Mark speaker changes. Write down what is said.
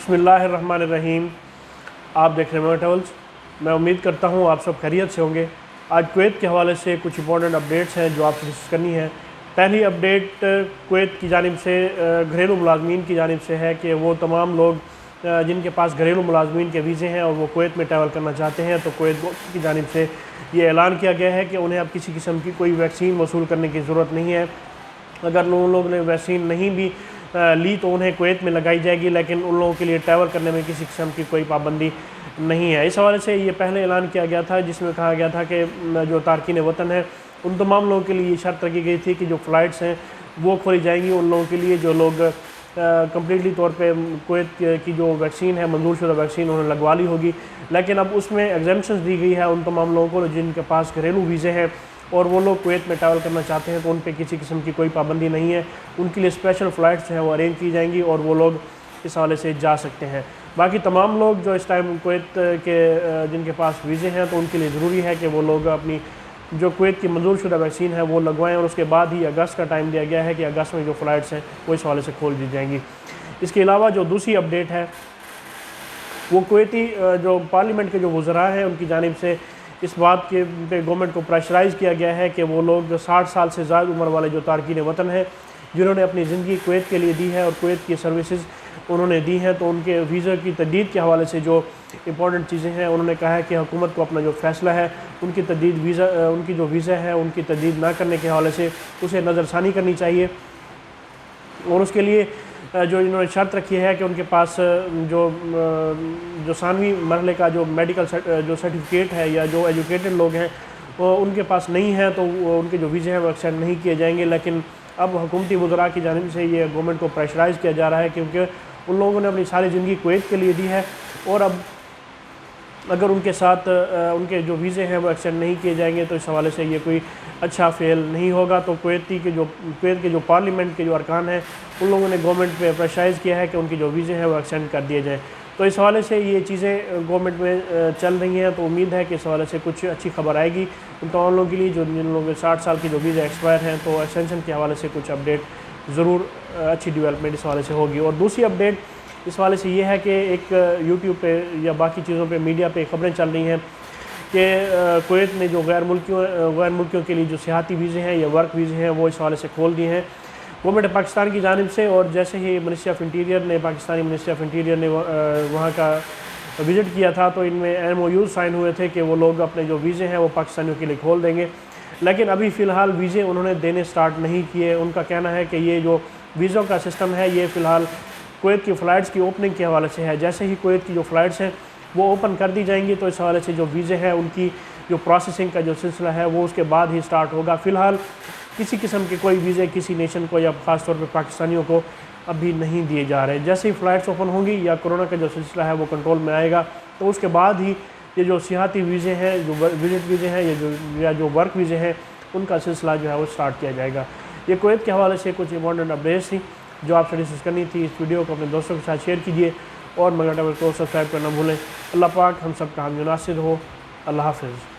Speaker 1: बिस्मिल्लाहिर्रहमानिर्रहीम। आप देख रहे हैं मेगा ट्रैवल्स। मैं उम्मीद करता हूँ आप सब खैरियत से होंगे। आज कुवैत के हवाले से कुछ इंपॉर्टेंट अपडेट्स हैं जो आपसे डिस्कस करनी है। पहली अपडेट कुवैत की जानिब से घरेलू मुलाजमीन की जानिब से है कि वो तमाम लोग जिनके पास घरेलू मुलाजमीन के वीज़े हैं और वो कुवैत में ट्रैवल करना चाहते हैं, तो कुवैत की जानिब से ये ऐलान किया गया है कि उन्हें अब किसी किस्म की कोई वैक्सीन वसूल करने की ज़रूरत नहीं है। अगर उन लोगों ने वैक्सीन नहीं भी ली तो उन्हें कुवैत में लगाई जाएगी, लेकिन उन लोगों के लिए ट्रैवल करने में किसी किस्म की कोई पाबंदी नहीं है। इस हवाले से ये पहले ऐलान किया गया था जिसमें कहा गया था कि जो तारकीन वतन है उन तमाम लोगों के लिए ये शर्त रखी गई थी कि जो फ़्लाइट्स हैं वो खोली जाएंगी उन लोगों के लिए जो लोग कम्प्लीटली तौर पे कुवैत की जो वैक्सीन है, मंजूर शुदा वैक्सीन उन्हें लगवा ली होगी। लेकिन अब उसमें एग्जेम्पशंस दी गई है उन तमाम लोगों को जिनके पास घरेलू वीज़े हैं और वो लोग कुवैत में ट्रैवल करना चाहते हैं, तो उन पे किसी किस्म की कोई पाबंदी नहीं है। उनके लिए स्पेशल फ़्लाइट्स जो है वो अरेंज की जाएंगी और वो लोग इस हवाले से जा सकते हैं। बाकी तमाम लोग जो इस टाइम कुवैत के जिनके पास वीज़े हैं तो उनके लिए ज़रूरी है कि वो लोग अपनी जो कुवैत की मंजूर शुदा वैक्सीन है वो लगवाएं, और उसके बाद ही अगस्त का टाइम दिया गया है कि अगस्त में जो फ़्लाइट्स हैं वो इस हवाले से खोल दी जाएंगी। इसके अलावा जो दूसरी अपडेट है वो कुवैती जो पार्लियामेंट के जो वज़रा हैं उनकी जानिब से इस बात के पे गवर्नमेंट को प्रेशराइज़ किया गया है कि वो लोग 60 साल से ज़्यादा उम्र वाले जो तारकीन वतन हैं जिन्होंने अपनी ज़िंदगी कुवैत के लिए दी है और कुवैत की सर्विसेज उन्होंने दी हैं, तो उनके वीज़ा की तजदीद के हवाले से जो इंपॉर्टेंट चीज़ें हैं उन्होंने कहा है कि हुकूमत को अपना जो फ़ैसला है उनकी तजदीद उनकी जो वीज़ा है उनकी तजदीद ना करने के हवाले से उसे नज़रसानी करनी चाहिए। और उसके लिए जो इन्होंने शर्त रखी है कि उनके पास जो सानवी मरहले का जो मेडिकल जो सर्टिफिकेट है या जो एजुकेटेड लोग हैं वो उनके पास नहीं है तो उनके जो वीज़े हैं वो एक्सटेंड नहीं किए जाएंगे। लेकिन अब हुकूमती वज़रा की जानिब से ये गवर्नमेंट को प्रेशराइज़ किया जा रहा है क्योंकि उन लोगों ने अपनी सारी ज़िंदगी कुवैत के लिए दी है और अब अगर उनके साथ उनके जो वीज़े हैं वो एक्सटेंड नहीं किए जाएंगे तो इस हवाले से ये कोई अच्छा फेल नहीं होगा। तो कुवैत के जो पार्लियामेंट के जो अरकान हैं उन लोगों ने गवर्नमेंट पे प्रेशराइज़ किया है कि उनके जो वीज़े हैं वो एक्सटेंड कर दिए जाएँ। तो इस हवाले से ये चीज़ें गवर्नमेंट में चल रही हैं, तो उम्मीद है कि इस हवाले से कुछ अच्छी खबर आएगी उन तमाम लोगों के लिए जिन लोगों के 60 साल की जो वीज़ा एक्सपायर हैं, तो एक्सटेंशन के हवाले से कुछ अपडेट ज़रूर अच्छी डेवलपमेंट इस हवाले से होगी। और दूसरी अपडेट इस हवाले से ये है कि एक यूट्यूब पे या बाकी चीज़ों पे मीडिया पे खबरें चल रही हैं कि कुवैत ने जो गैर मुल्कियों के लिए जो सियाहती वीज़े हैं या वर्क वीज़े हैं वो इस हवाले से खोल दिए हैं गवर्नमेंट पाकिस्तान की जानिब से। और जैसे ही मिनिस्ट्री ऑफ इंटीरियर ने पाकिस्तानी मिनिस्ट्री ऑफ इंटीरियर ने वहाँ का विज़िट किया था तो इनमें MOU साइन हुए थे कि वो लोग अपने जो वीज़े हैं वो पाकिस्तानियों के लिए खोल देंगे। लेकिन अभी फ़िलहाल वीज़े उन्होंने देने स्टार्ट नहीं किए। उनका कहना है कि ये जो वीज़ों का सिस्टम है ये फ़िलहाल कुवैत की फ़्लाइट्स की ओपनिंग के हवाले से है। जैसे ही कुवैत की जो फ़्लाइट्स हैं वो ओपन कर दी जाएंगी तो इस हवाले से जो वीज़े हैं उनकी जो प्रोसेसिंग का जो सिलसिला है वो उसके बाद ही स्टार्ट होगा। फ़िलहाल किसी किस्म के कोई वीज़े किसी नेशन को या ख़ास तौर पे पाकिस्तानियों को अभी नहीं दिए जा रहे। जैसे ही फ़्लाइट्स ओपन होंगी या कोरोना का जो सिलसिला है वो कंट्रोल में आएगा तो उसके बाद ही ये जो सियाहती वीज़े हैं, जो विजिट वीज़े हैं या जो वर्क वीज़े हैं उनका सिलसिला जो है वो स्टार्ट किया जाएगा। ये कुवैत के हवाले से कुछ इंपॉर्टेंट अपडेट्स थी जो आपसे डिस्कस करनी थी। इस वीडियो को अपने दोस्तों के साथ शेयर कीजिए और मेगा ट्रैवल को सब्सक्राइब करना भूलें। अल्लाह पाक हम सब का हम नासिर हो। अल्लाह हाफ़िज़।